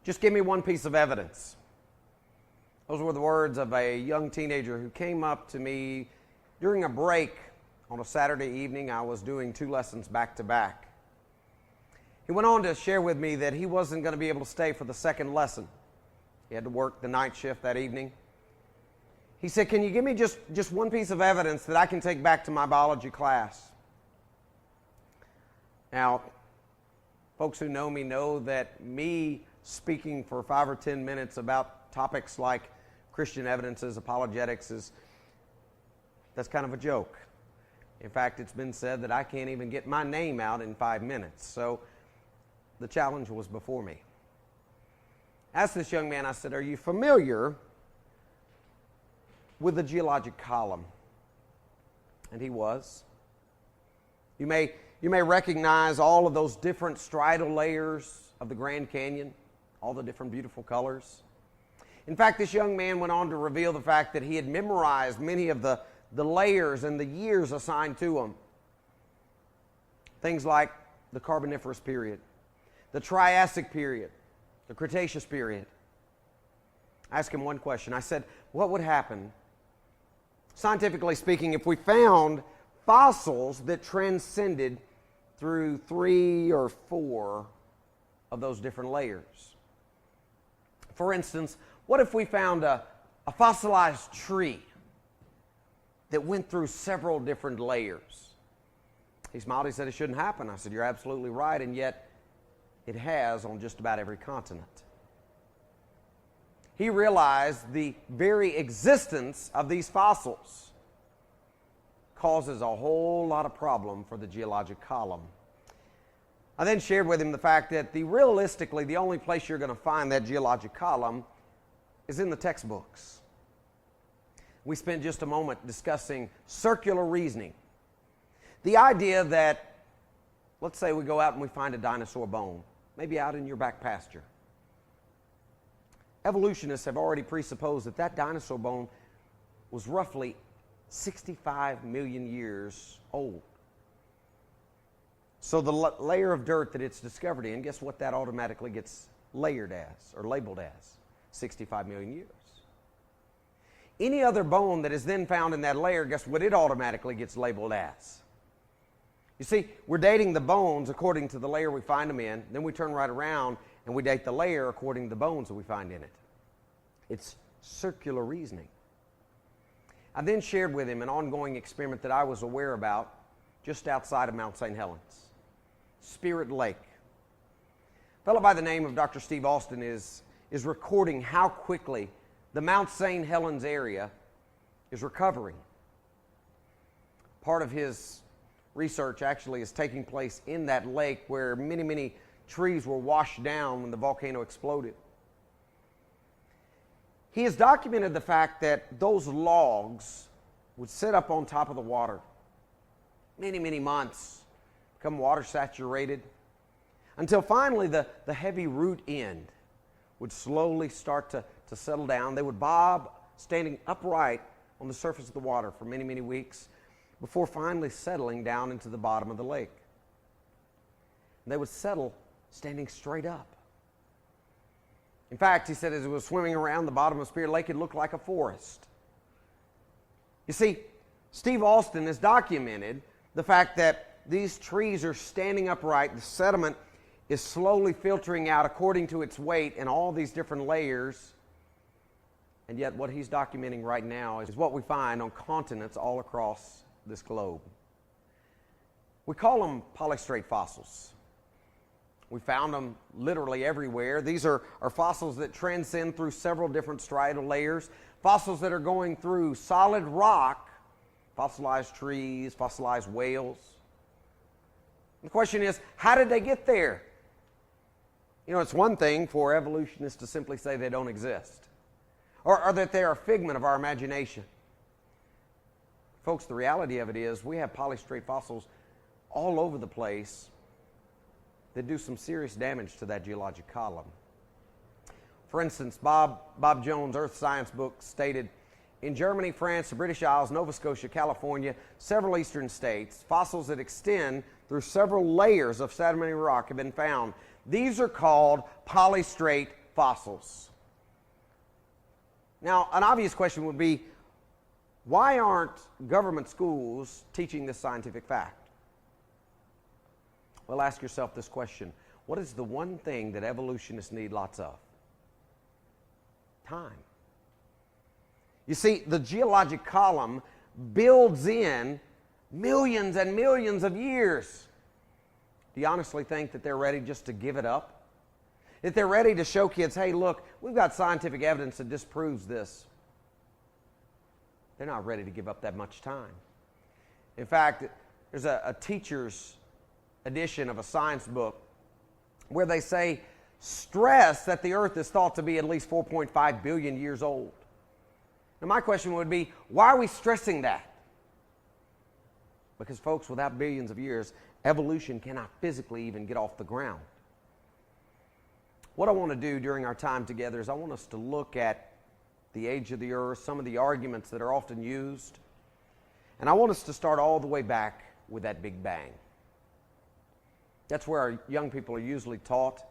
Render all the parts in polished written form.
Just give me one piece of evidence. Those were the words of a young teenager who came up to me during a break on a Saturday evening. I was doing 2 lessons back to back. He went on to share with me that he wasn't going to be able to stay for the second lesson. He had to work the night shift that evening. He said, "Can you give me just one piece of evidence that I can take back to my biology class?" Now, folks who know me know that me speaking for 5 or 10 minutes about topics like Christian evidences, apologetics, that's kind of a joke. In fact, it's been said that I can't even get my name out in 5 minutes. So the challenge was before me. I asked this young man, I said, "Are you familiar with the geologic column?" And he was. You may recognize all of those different striatal layers of the Grand Canyon, all the different beautiful colors. In fact, this young man went on to reveal the fact that he had memorized many of the layers and the years assigned to them. Things like the Carboniferous period, the Triassic period, the Cretaceous period. I asked him one question. I said, what would happen, scientifically speaking, if we found fossils that transcended through 3 or 4 of those different layers? For instance, what if we found a fossilized tree that went through several different layers? He smiled. He said it shouldn't happen. I said, "You're absolutely right, and yet it has on just about every continent." He realized the very existence of these fossils causes a whole lot of problem for the geologic column. I then shared with him the fact that realistically, the only place you're going to find that geologic column is in the textbooks. We spent just a moment discussing circular reasoning. The idea that, let's say we go out and we find a dinosaur bone, maybe out in your back pasture. Evolutionists have already presupposed that that dinosaur bone was roughly 65 million years old. So the layer of dirt that it's discovered in, guess what that automatically gets layered as, or labeled as? 65 million years. Any other bone that is then found in that layer, guess what it automatically gets labeled as? You see, we're dating the bones according to the layer we find them in, then we turn right around and we date the layer according to the bones that we find in it. It's circular reasoning. I then shared with him an ongoing experiment that I was aware about just outside of Mount St. Helens, Spirit Lake. A fellow by the name of Dr. Steve Austin is recording how quickly the Mount St. Helens area is recovering. Part of his research actually is taking place in that lake where many, many trees were washed down when the volcano exploded. He has documented the fact that those logs would sit up on top of the water many, many months, become water saturated, until finally the heavy root end would slowly start to settle down. They would bob standing upright on the surface of the water for many, many weeks before finally settling down into the bottom of the lake. And they would settle standing straight up. In fact, he said as it was swimming around the bottom of Spirit Lake, it looked like a forest. You see, Steve Austin has documented the fact that these trees are standing upright, the sediment is slowly filtering out according to its weight in all these different layers, and yet what he's documenting right now is what we find on continents all across this globe. We call them polystrate fossils. We found them literally everywhere. These are fossils that transcend through several different striatal layers, fossils that are going through solid rock, fossilized trees, fossilized whales. The question is, how did they get there? You know, it's one thing for evolutionists to simply say they don't exist, or that they're a figment of our imagination. Folks, the reality of it is we have polystrate fossils all over the place that do some serious damage to that geologic column. For instance, Bob Jones' Earth Science book stated, in Germany, France, the British Isles, Nova Scotia, California, several eastern states, fossils that extend through several layers of sedimentary rock have been found. These are called polystrate fossils. Now, an obvious question would be, why aren't government schools teaching this scientific fact? Well, ask yourself this question. What is the one thing that evolutionists need lots of? Time. You see, the geologic column builds in millions and millions of years. Do you honestly think that they're ready just to give it up? That they're ready to show kids, hey, look, we've got scientific evidence that disproves this. They're not ready to give up that much time. In fact, there's a teacher's edition of a science book where they say, stress that the earth is thought to be at least 4.5 billion years old. Now my question would be, why are we stressing that? Because folks, without billions of years, evolution cannot physically even get off the ground. What I want to do during our time together is I want us to look at the age of the earth, some of the arguments that are often used, and I want us to start all the way back with that Big Bang. That's where our young people are usually taught.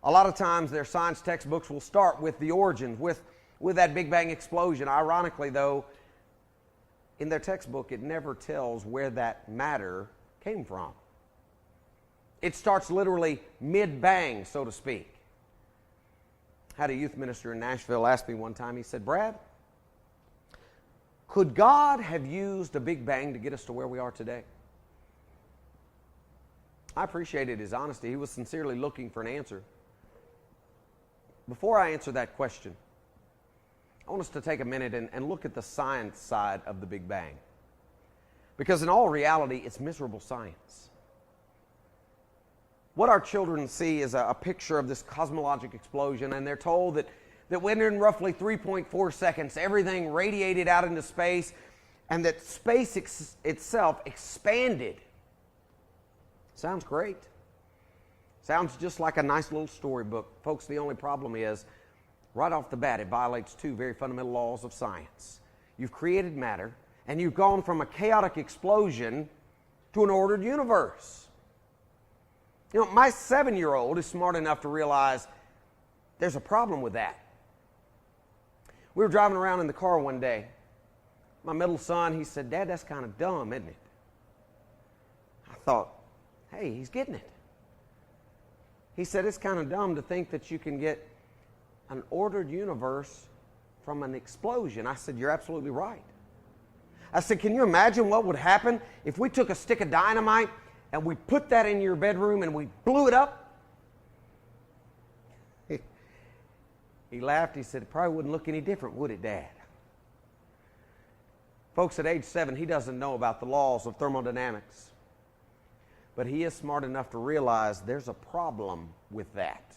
A lot of times their science textbooks will start with the origins, with that Big Bang explosion. Ironically, though, in their textbook, it never tells where that matter came from. It starts literally mid-bang, so to speak. I had a youth minister in Nashville ask me one time, he said, Brad, could God have used a Big Bang to get us to where we are today? I appreciated his honesty. He was sincerely looking for an answer. Before I answer that question, I want us to take a minute and look at the science side of the Big Bang. Because in all reality, it's miserable science. What our children see is a picture of this cosmologic explosion, and they're told that within roughly 3.4 seconds, everything radiated out into space, and that space itself expanded. Sounds great. Sounds just like a nice little storybook. Folks, the only problem is, right off the bat, it violates two very fundamental laws of science. You've created matter, and you've gone from a chaotic explosion to an ordered universe. You know, my 7-year-old is smart enough to realize there's a problem with that. We were driving around in the car one day. My middle son, he said, Dad, that's kind of dumb, isn't it? I thought, hey, he's getting it. He said, it's kind of dumb to think that you can get an ordered universe from an explosion. I said, you're absolutely right. I said, can you imagine what would happen if we took a stick of dynamite and we put that in your bedroom and we blew it up? He laughed. He said, it probably wouldn't look any different, would it, Dad? Folks, at age 7, he doesn't know about the laws of thermodynamics. But he is smart enough to realize there's a problem with that.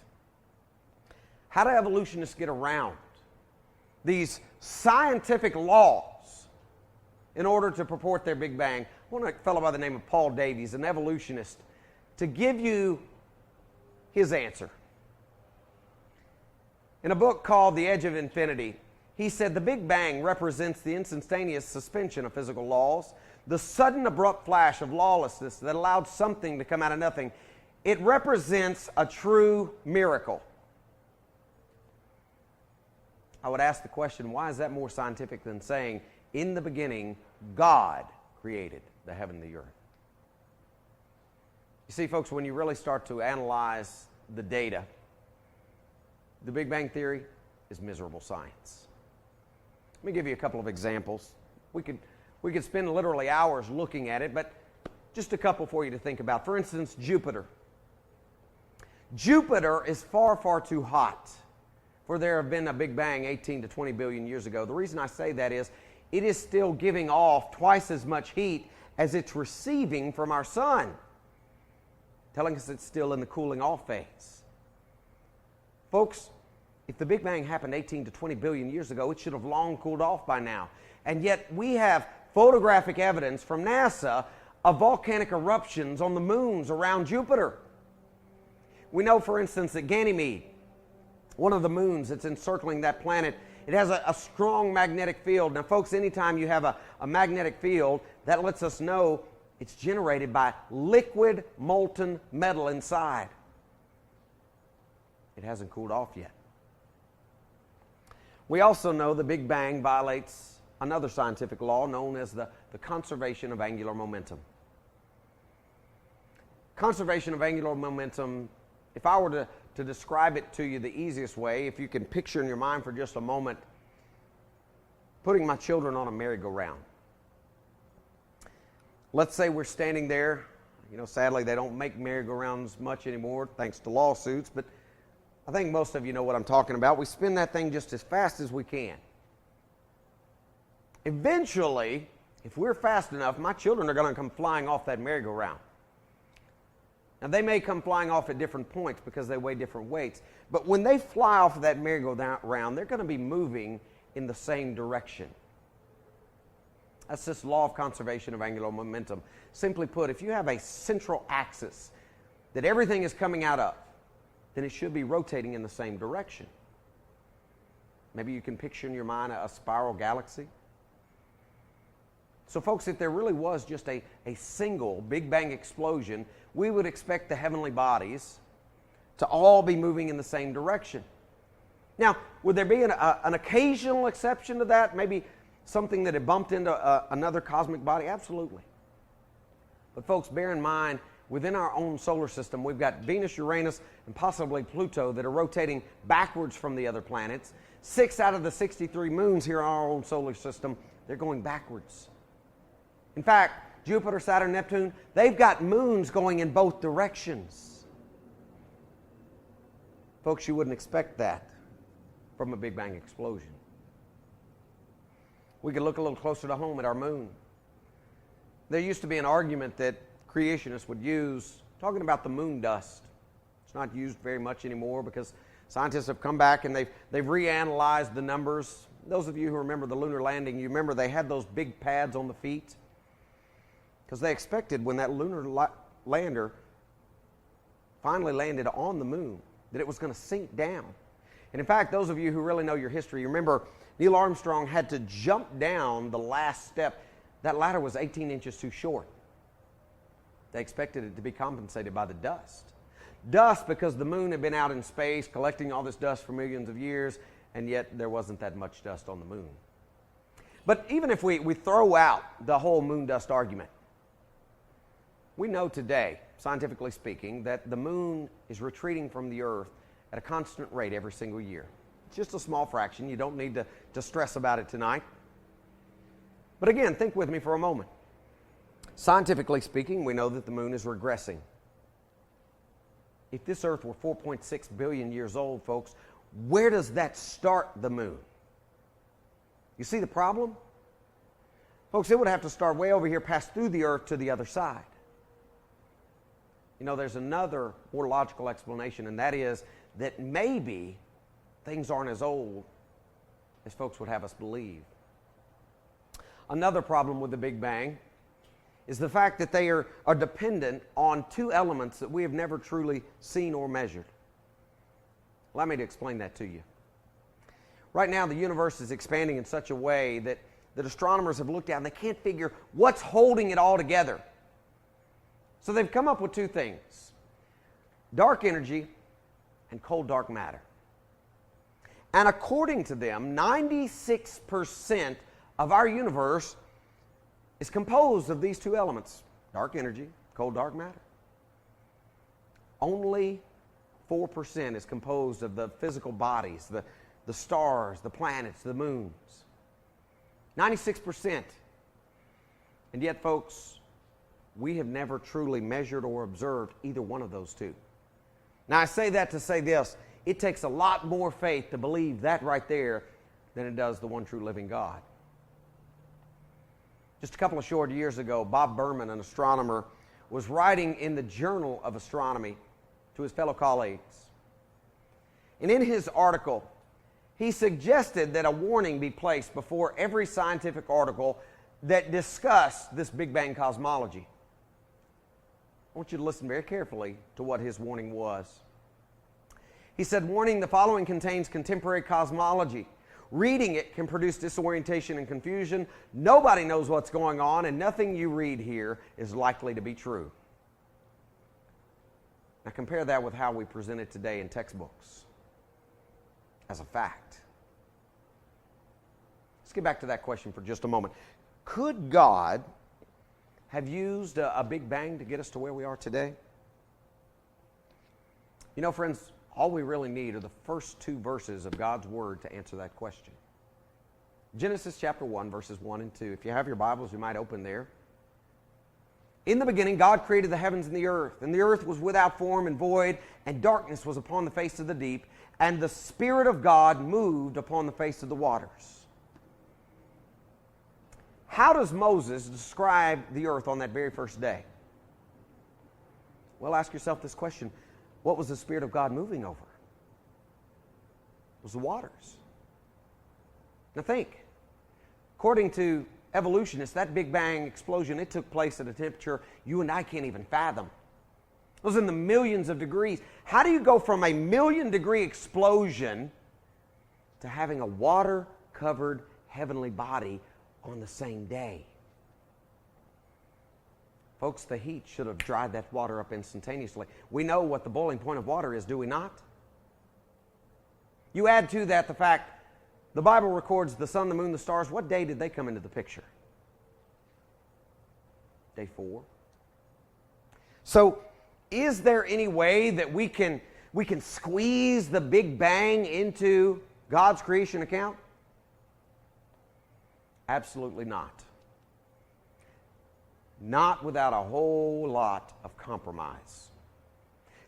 How do evolutionists get around these scientific laws in order to purport their Big Bang? I want a fellow by the name of Paul Davies, an evolutionist, to give you his answer. In a book called The Edge of Infinity, he said the Big Bang represents the instantaneous suspension of physical laws, the sudden abrupt flash of lawlessness that allowed something to come out of nothing. It represents a true miracle. I would ask the question, why is that more scientific than saying, in the beginning, God created the heaven and the earth? You see, folks, when you really start to analyze the data, the Big Bang Theory is miserable science. Let me give you a couple of examples. We could spend literally hours looking at it, but just a couple for you to think about. For instance, Jupiter. Jupiter is far, far too hot for there have been a Big Bang 18 to 20 billion years ago. The reason I say that is it is still giving off twice as much heat as it's receiving from our sun, telling us it's still in the cooling off phase. Folks, if the Big Bang happened 18 to 20 billion years ago, it should have long cooled off by now. And yet we have photographic evidence from NASA of volcanic eruptions on the moons around Jupiter. We know, for instance, that Ganymede, one of the moons that's encircling that planet, it has a strong magnetic field. Now, folks, anytime you have a magnetic field, that lets us know it's generated by liquid molten metal inside. It hasn't cooled off yet. We also know the Big Bang violates another scientific law known as the conservation of angular momentum. Conservation of angular momentum, if I were to describe it to you the easiest way, if you can picture in your mind for just a moment, putting my children on a merry-go-round. Let's say we're standing there. Sadly, they don't make merry-go-rounds much anymore, thanks to lawsuits, but I think most of you know what I'm talking about. We spin that thing just as fast as we can. Eventually, if we're fast enough, my children are going to come flying off that merry-go-round. Now, they may come flying off at different points because they weigh different weights, but when they fly off of that merry-go-round, they're going to be moving in the same direction. That's this law of conservation of angular momentum. Simply put, if you have a central axis that everything is coming out of, then it should be rotating in the same direction. Maybe you can picture in your mind a spiral galaxy. So folks, if there really was just a single Big Bang explosion, we would expect the heavenly bodies to all be moving in the same direction. Now, would there be an occasional exception to that? Maybe something that had bumped into another cosmic body? Absolutely. But folks, bear in mind, within our own solar system, we've got Venus, Uranus, and possibly Pluto that are rotating backwards from the other planets. 6 out of the 63 moons here in our own solar system, they're going backwards. In fact, Jupiter, Saturn, Neptune, they've got moons going in both directions. Folks, you wouldn't expect that from a Big Bang explosion. We could look a little closer to home at our moon. There used to be an argument that creationists would use talking about the moon dust. It's not used very much anymore because scientists have come back and they've reanalyzed the numbers. Those of you who remember the lunar landing, you remember they had those big pads on the feet because they expected when that lunar lander finally landed on the moon that it was going to sink down. And in fact, those of you who really know your history, you remember Neil Armstrong had to jump down the last step. That ladder was 18 inches too short. They expected it to be compensated by the dust. Dust because the moon had been out in space collecting all this dust for millions of years, and yet there wasn't that much dust on the moon. But even if we throw out the whole moon dust argument, we know today, scientifically speaking, that the moon is retreating from the Earth at a constant rate every single year. It's just a small fraction. You don't need to stress about it tonight. But again, think with me for a moment. Scientifically speaking, we know that the moon is regressing. If this Earth were 4.6 billion years old, folks, where does that start the moon? You see the problem? Folks, it would have to start way over here, pass through the Earth to the other side. There's another more logical explanation, and that is that maybe things aren't as old as folks would have us believe. Another problem with the Big Bang is the fact that they are dependent on two elements that we have never truly seen or measured. Allow me to explain that to you. Right now, the universe is expanding in such a way that astronomers have looked at and they can't figure what's holding it all together. So they've come up with two things: dark energy and cold dark matter. And according to them, 96% of our universe is composed of these two elements: dark energy, cold dark matter. Only 4% is composed of the physical bodies, the stars, the planets, the moons. 96%. And yet, folks, we have never truly measured or observed either one of those two. Now, I say that to say this: it takes a lot more faith to believe that right there than it does the one true living God. Just a couple of short years ago, Bob Berman, an astronomer, was writing in the Journal of Astronomy to his fellow colleagues. And in his article, he suggested that a warning be placed before every scientific article that discussed this Big Bang cosmology. I want you to listen very carefully to what his warning was. He said, "Warning, the following contains contemporary cosmology. Reading it can produce disorientation and confusion. Nobody knows what's going on, and nothing you read here is likely to be true." Now compare that with how we present it today in textbooks as a fact. Let's get back to that question for just a moment. Could God have used a Big Bang to get us to where we are today? You know, friends, all we really need are the first two verses of God's Word to answer that question. Genesis chapter 1, verses 1 and 2. If you have your Bibles, you might open there. In the beginning, God created the heavens and the earth was without form and void, and darkness was upon the face of the deep, and the Spirit of God moved upon the face of the waters. How does Moses describe the earth on that very first day? Well, ask yourself this question. What was the Spirit of God moving over? It was the waters. Now think. According to evolutionists, that Big Bang explosion, it took place at a temperature you and I can't even fathom. It was in the millions of degrees. How do you go from a 1,000,000-degree explosion to having a water-covered heavenly body on the same day? Folks, the heat should have dried that water up instantaneously. We know what the boiling point of water is, do we not? You add to that the fact the Bible records the sun, the moon, the stars. What day did they come into the picture? Day 4. So, is there any way that we can squeeze the Big Bang into God's creation account? Absolutely not. Not without a whole lot of compromise.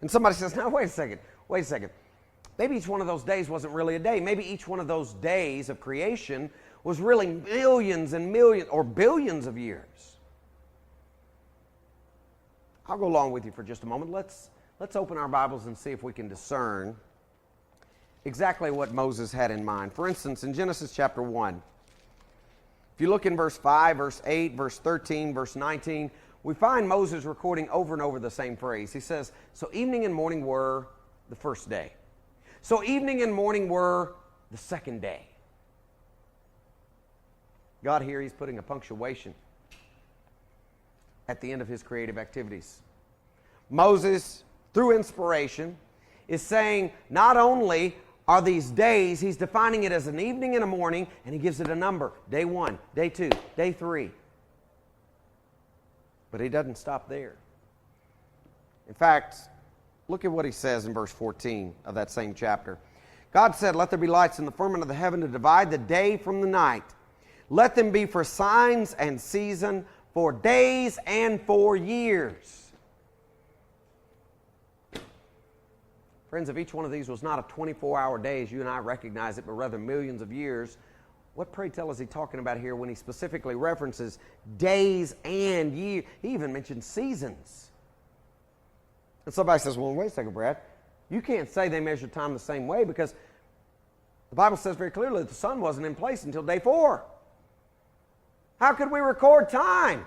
And somebody says, now wait a second. Maybe each one of those days wasn't really a day. Maybe each one of those days of creation was really millions and millions or billions of years. I'll go along with you for just a moment. Let's open our Bibles and see if we can discern exactly what Moses had in mind. For instance, in Genesis chapter 1, if you look in verse 5, verse 8, verse 13, verse 19, we find Moses recording over and over the same phrase. He says, so evening and morning were the first day. So evening and morning were the second day. God here, he's putting a punctuation at the end of his creative activities. Moses, through inspiration, is saying not only are these days, he's defining it as an evening and a morning, and he gives it a number. Day 1, day 2, day 3. But he doesn't stop there. In fact, look at what he says in verse 14 of that same chapter. God said, let there be lights in the firmament of the heaven to divide the day from the night. Let them be for signs and season, for days and for years. Friends, if each one of these was not a 24-hour day as you and I recognize it, but rather millions of years, what, pray tell, is he talking about here when he specifically references days and years? He even mentions seasons. And somebody says, well, wait a second, Brad. You can't say they measure time the same way because the Bible says very clearly that the sun wasn't in place until day 4. How could we record time?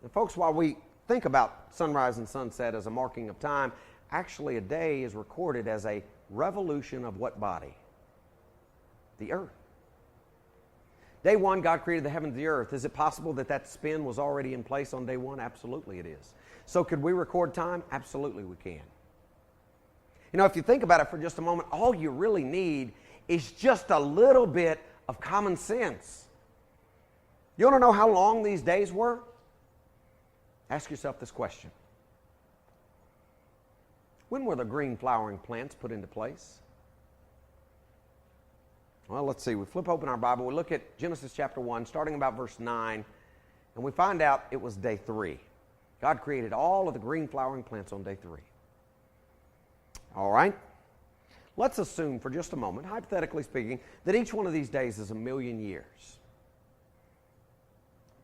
And folks, while we think about sunrise and sunset as a marking of time, actually a day is recorded as a revolution of what body? The earth. Day 1, God created the heavens and the earth. Is it possible that that spin was already in place on day 1? Absolutely it is. So could we record time? Absolutely we can. You know, if you think about it for just a moment, all you really need is just a little bit of common sense. You want to know how long these days were? Ask yourself this question. When were the green flowering plants put into place? Well, let's see. We flip open our Bible. We look at Genesis chapter 1, starting about verse 9, and we find out it was day 3. God created all of the green flowering plants on day 3. All right? Let's assume for just a moment, hypothetically speaking, that each one of these days is 1,000,000 years.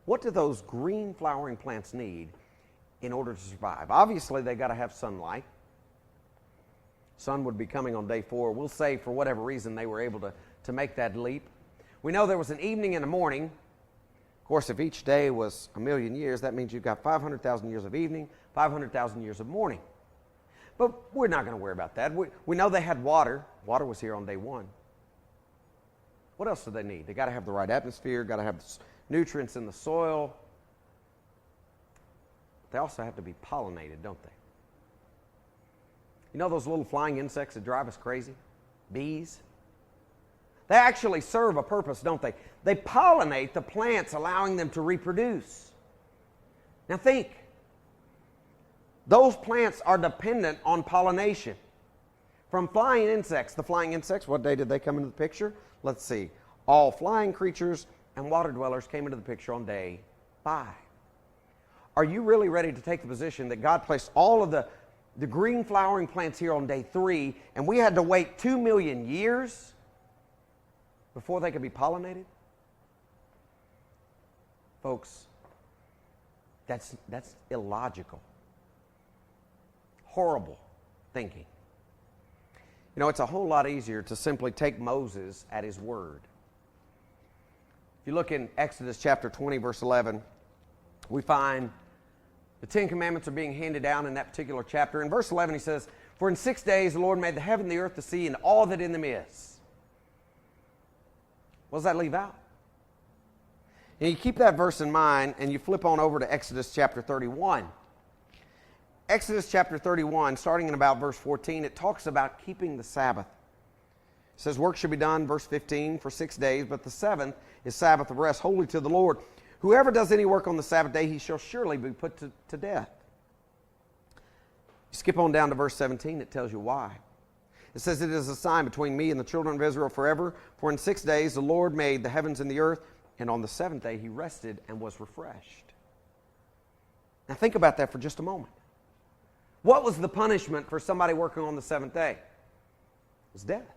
What do those green flowering plants need in order to survive? Obviously, they got to have sunlight. Sun would be coming on day 4. We'll say for whatever reason they were able to make that leap. We know there was an evening and a morning. Of course, if each day was 1,000,000 years, that means you've got 500,000 years of evening, 500,000 years of morning. But we're not going to worry about that. We know they had water. Water was here on day 1. What else do they need? They got to have the right atmosphere, got to have nutrients in the soil. They also have to be pollinated, don't they? You know those little flying insects that drive us crazy? Bees? They actually serve a purpose, don't they? They pollinate the plants, allowing them to reproduce. Now think. Those plants are dependent on pollination from flying insects. The flying insects, what day did they come into the picture? Let's see. All flying creatures and water dwellers came into the picture on day 5. Are you really ready to take the position that God placed all of the green flowering plants here on day 3, and we had to wait 2 million years before they could be pollinated? Folks, that's illogical. Horrible thinking. You know, it's a whole lot easier to simply take Moses at his word. If you look in Exodus chapter 20, verse 11, we find the 10 Commandments are being handed down in that particular chapter. In verse 11, he says, "For in 6 days the Lord made the heaven, the earth, the sea, and all that in them is." What does that leave out? And you keep that verse in mind, and you flip on over to Exodus chapter 31. Exodus chapter 31, starting in about verse 14, it talks about keeping the Sabbath. It says, "Work should be done," verse 15, "for 6 days, but the 7th is Sabbath of rest, holy to the Lord. Whoever does any work on the Sabbath day, he shall surely be put to death." You skip on down to verse 17, it tells you why. It says, "It is a sign between me and the children of Israel forever. For in 6 days the Lord made the heavens and the earth, and on the 7th day he rested and was refreshed." Now think about that for just a moment. What was the punishment for somebody working on the 7th day? It was death.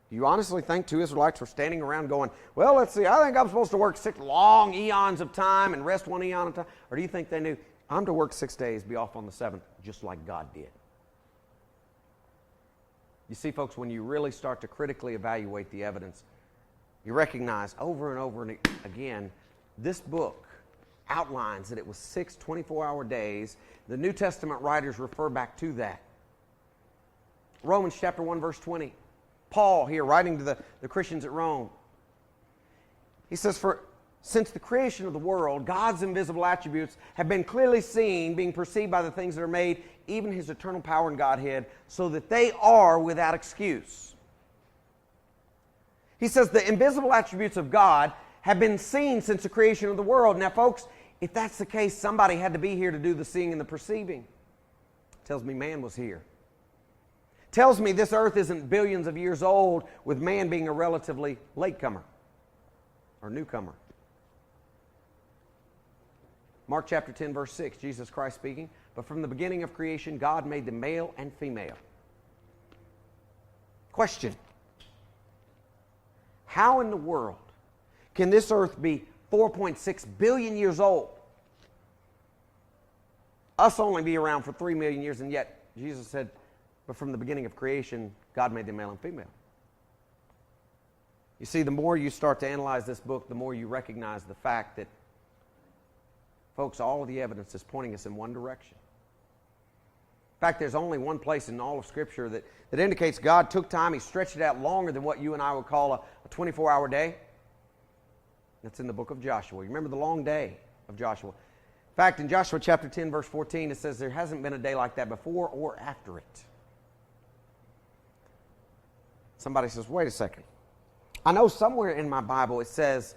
Do you honestly think 2 Israelites were standing around going, "Well, let's see, I think I'm supposed to work 6 long eons of time and rest 1 eon of time"? Or do you think they knew, I'm to work 6 days, be off on the 7th, just like God did? You see, folks, when you really start to critically evaluate the evidence, you recognize over and over and again, this book outlines that it was 6 24-hour days. The New Testament writers refer back to that. Romans chapter 1, verse 20. Paul here, writing to the Christians at Rome, he says, "For since the creation of the world, God's invisible attributes have been clearly seen, being perceived by the things that are made, even his eternal power and Godhead, so that they are without excuse." He says the invisible attributes of God have been seen since the creation of the world. Now, folks, if that's the case, somebody had to be here to do the seeing and the perceiving. Tells me man was here. Tells me this earth isn't billions of years old, with man being a relatively latecomer or newcomer. Mark chapter 10, verse 6, Jesus Christ speaking, "But from the beginning of creation, God made them male and female." Question: how in the world can this earth be 4.6 billion years old? Us only be around for 3 million years, and yet Jesus said, "But from the beginning of creation, God made them male and female." You see, the more you start to analyze this book, the more you recognize the fact that, folks, all of the evidence is pointing us in one direction. In fact, there's only one place in all of Scripture that indicates God took time, he stretched it out longer than what you and I would call a 24-hour day. That's in the book of Joshua. You remember the long day of Joshua. In fact, in Joshua chapter 10, verse 14, it says there hasn't been a day like that before or after it. Somebody says, "Wait a second. I know somewhere in my Bible it says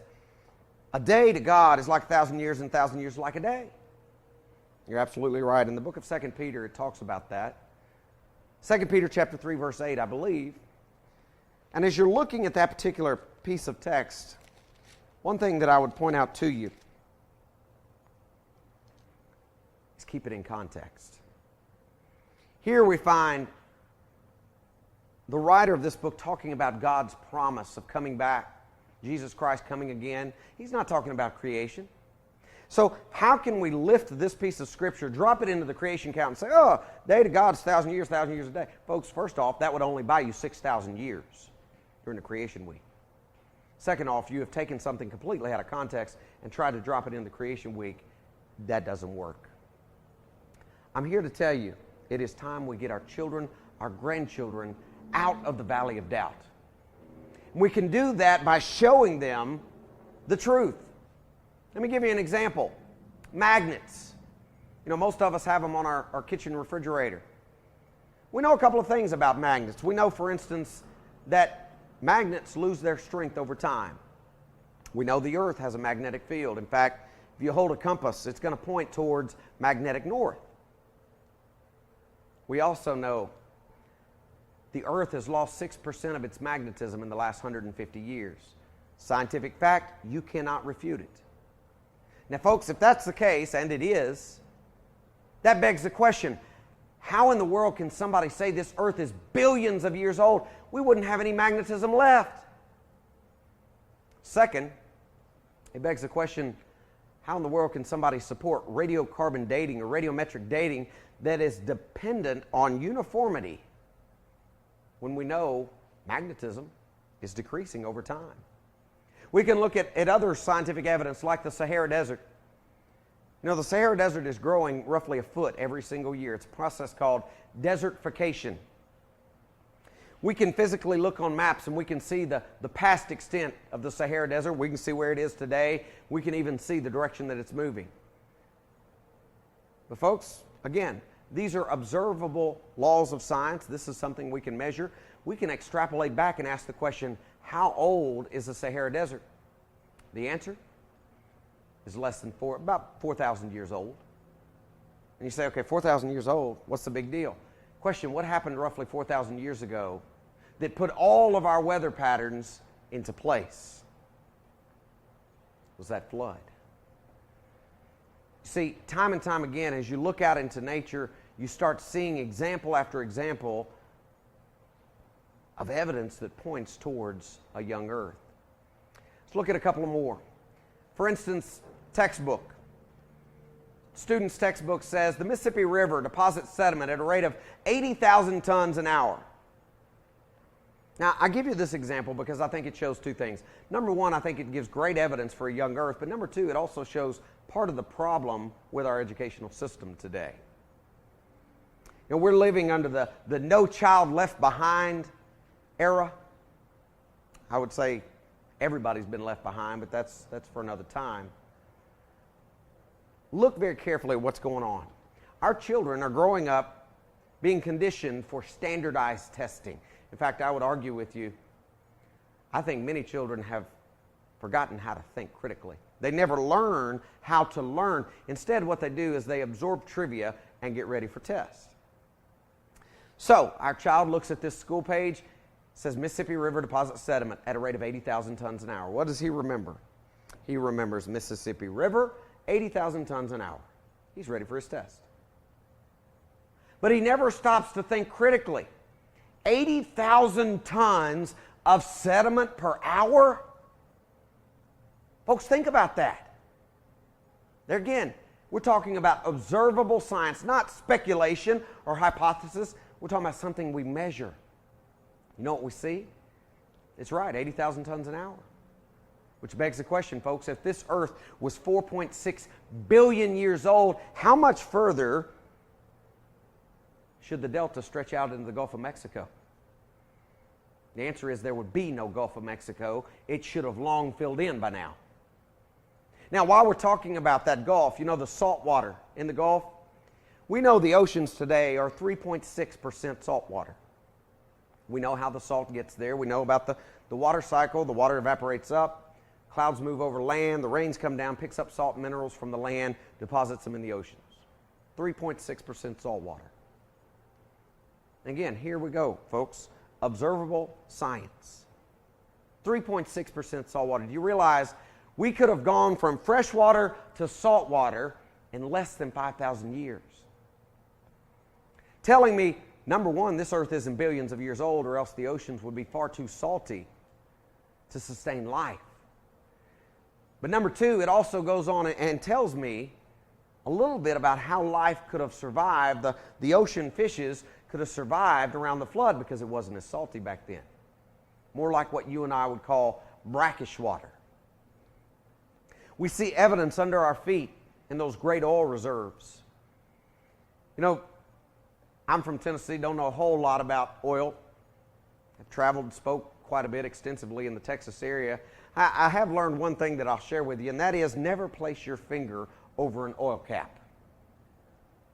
a day to God is like 1,000 years and 1,000 years like a day." You're absolutely right. In the book of 2 Peter, it talks about that. 2 Peter chapter 3, verse 8, I believe. And as you're looking at that particular piece of text, one thing that I would point out to you is keep it in context. Here we find the writer of this book talking about God's promise of coming back, Jesus Christ coming again. He's not talking about creation. So how can we lift this piece of Scripture, drop it into the creation count, and say, "Oh, day to God is 1,000 years a day"? Folks, first off, that would only buy you 6,000 years during the creation week. Second off, you have taken something completely out of context and tried to drop it in the creation week. That doesn't work. I'm here to tell you, it is time we get our children, our grandchildren, out of the valley of doubt. We can do that by showing them the truth. Let me give you an example. Magnets. You know, most of us have them on our kitchen refrigerator. We know a couple of things about magnets. We know, for instance, that magnets lose their strength over time. We know the Earth has a magnetic field. In fact, if you hold a compass, it's going to point towards magnetic north. We also know the Earth has lost 6% of its magnetism in the last 150 years. Scientific fact, you cannot refute it. Now, folks, if that's the case, and it is, that begs the question, how in the world can somebody say this Earth is billions of years old? We wouldn't have any magnetism left. Second, it begs the question, how in the world can somebody support radiocarbon dating or radiometric dating that is dependent on uniformity when we know magnetism is decreasing over time? We can look at other scientific evidence like the Sahara Desert. You know, the Sahara Desert is growing roughly a foot every single year. It's a process called desertification. We can physically look on maps and we can see the past extent of the Sahara Desert. We can see where it is today. We can even see the direction that it's moving. But folks, again, these are observable laws of science. This is something we can measure. We can extrapolate back and ask the question, how old is the Sahara Desert? The answer is about 4,000 years old. And you say, okay, 4,000 years old, what's the big deal? Question, what happened roughly 4,000 years ago that put all of our weather patterns into place? Was that flood. See, time and time again, as you look out into nature, you start seeing example after example of evidence that points towards a young Earth. Let's look at a couple more. For instance, textbook. Student's textbook says the Mississippi River deposits sediment at a rate of 80,000 tons an hour. Now, I give you this example because I think it shows two things. Number one, I think it gives great evidence for a young Earth, but number two, it also shows part of the problem with our educational system today. You know, we're living under the no child left behind era. I would say everybody's been left behind, but that's for another time. Look very carefully at what's going on. Our children are growing up being conditioned for standardized testing. In fact, I would argue with you, I think many children have forgotten how to think critically. They never learn how to learn. Instead, what they do is they absorb trivia and get ready for tests. So, our child looks at this school page, says Mississippi River deposits sediment at a rate of 80,000 tons an hour. What does he remember? He remembers Mississippi River, 80,000 tons an hour. He's ready for his test. But he never stops to think critically. 80,000 tons of sediment per hour? Folks, think about that. There again, we're talking about observable science, not speculation or hypothesis. We're talking about something we measure. You know what we see? It's right, 80,000 tons an hour. Which begs the question, folks, if this Earth was 4.6 billion years old, how much further should the delta stretch out into the Gulf of Mexico? The answer is there would be no Gulf of Mexico. It should have long filled in by now. Now, while we're talking about that Gulf, you know the salt water in the Gulf? We know the oceans today are 3.6% salt water. We know how the salt gets there. We know about the water cycle. The water evaporates up. Clouds move over land. The rains come down, picks up salt minerals from the land, deposits them in the oceans. 3.6% salt water. Again, here we go, folks. Observable science. 3.6% salt water. Do you realize we could have gone from fresh water to salt water in less than 5,000 years? Telling me, number one, this Earth isn't billions of years old, or else the oceans would be far too salty to sustain life. But number two, it also goes on and tells me a little bit about how life could have survived. The ocean fishes could have survived around the flood because it wasn't as salty back then. More like what you and I would call brackish water. We see evidence under our feet in those great oil reserves. You know, I'm from Tennessee, don't know a whole lot about oil. I've traveled and spoke quite a bit extensively in the Texas area. I have learned one thing that I'll share with you, and that is never place your finger over an oil cap.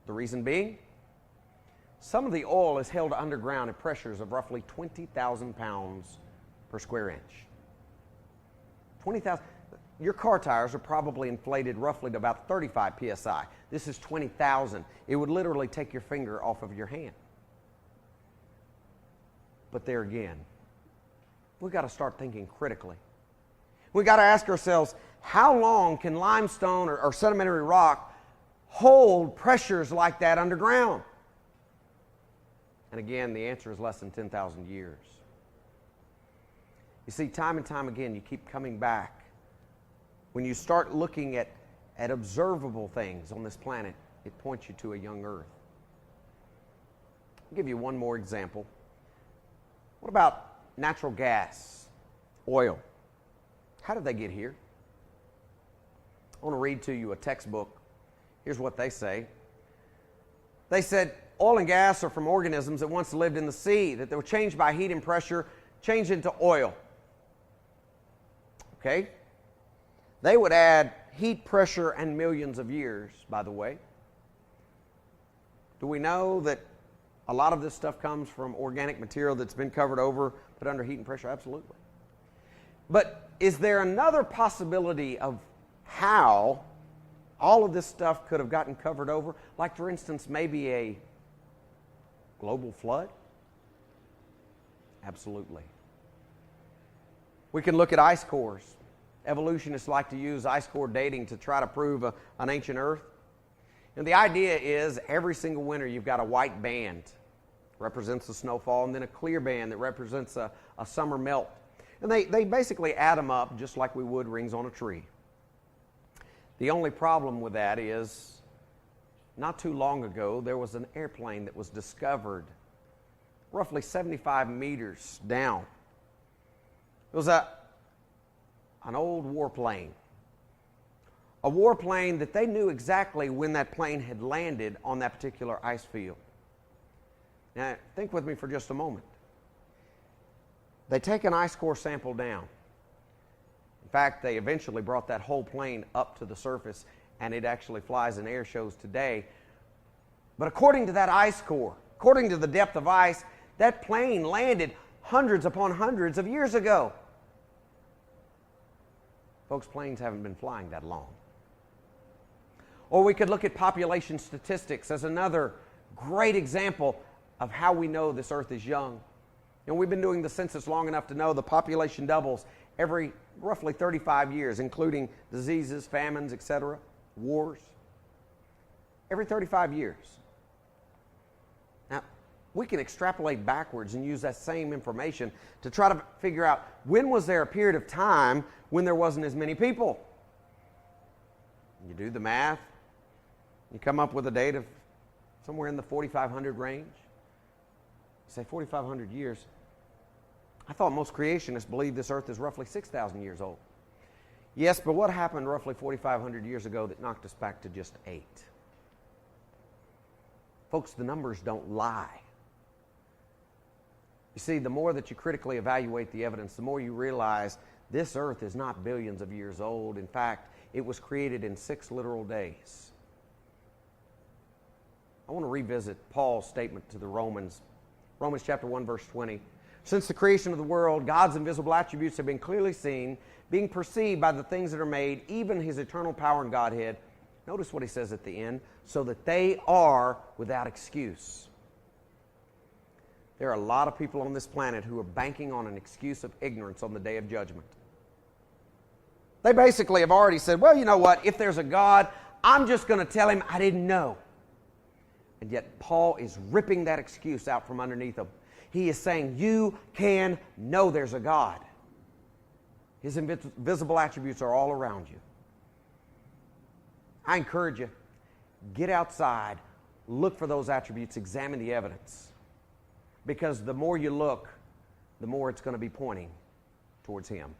The reason being, Some of the oil is held underground at pressures of roughly 20,000 pounds per square inch. 20,000. Your car tires are probably inflated roughly to about 35 psi. This is 20,000. It would literally take your finger off of your hand. But there again, we've got to start thinking critically. We've got to ask ourselves, how long can limestone or sedimentary rock hold pressures like that underground? And again, the answer is less than 10,000 years. You see, time and time again, you keep coming back. When you start looking at observable things on this planet, it points you to a young Earth. I'll give you one more example. What about natural gas, oil? How did they get here? I want to read to you a textbook. Here's what they say. They said oil and gas are from organisms that once lived in the sea, that they were changed by heat and pressure, changed into oil. Okay? They would add heat, pressure, and millions of years, by the way. Do we know that a lot of this stuff comes from organic material that's been covered over, put under heat and pressure? Absolutely. But is there another possibility of how all of this stuff could have gotten covered over? Like, for instance, maybe a global flood? Absolutely. We can look at ice cores. Evolutionists like to use ice core dating to try to prove an ancient Earth. And the idea is every single winter you've got a white band, represents the snowfall, and then a clear band that represents a summer melt. And they basically add them up just like we would rings on a tree. The only problem with that is not too long ago there was an airplane that was discovered roughly 75 meters down. It was an old warplane. A warplane that they knew exactly when that plane had landed on that particular ice field. Now, think with me for just a moment. They take an ice core sample down. In fact, they eventually brought that whole plane up to the surface, and it actually flies in air shows today. But according to that ice core, according to the depth of ice, that plane landed hundreds upon hundreds of years ago. Folks, planes haven't been flying that long. Or we could look at population statistics as another great example of how we know this Earth is young. And we've been doing the census long enough to know the population doubles every roughly 35 years, including diseases, famines, etc., wars. Every 35 years. Now, we can extrapolate backwards and use that same information to try to figure out when was there a period of time when there wasn't as many people. You do the math, you come up with a date of somewhere in the 4,500 range. You say 4,500 years. I thought most creationists believe this Earth is roughly 6,000 years old. Yes, but what happened roughly 4,500 years ago that knocked us back to just 8? Folks, the numbers don't lie. You see, the more that you critically evaluate the evidence, the more you realize this Earth is not billions of years old. In fact, it was created in 6 literal days. I want to revisit Paul's statement to the Romans. Romans chapter 1, verse 20. Since the creation of the world, God's invisible attributes have been clearly seen, being perceived by the things that are made, even his eternal power and Godhead. Notice what he says at the end, so that they are without excuse. There are a lot of people on this planet who are banking on an excuse of ignorance on the day of judgment. They basically have already said, well, you know what, if there's a God, I'm just going to tell him I didn't know. And yet Paul is ripping that excuse out from underneath them. He is saying you can know there's a God. His invisible attributes are all around you. I encourage you, get outside, look for those attributes, examine the evidence. Because the more you look, the more it's going to be pointing towards him.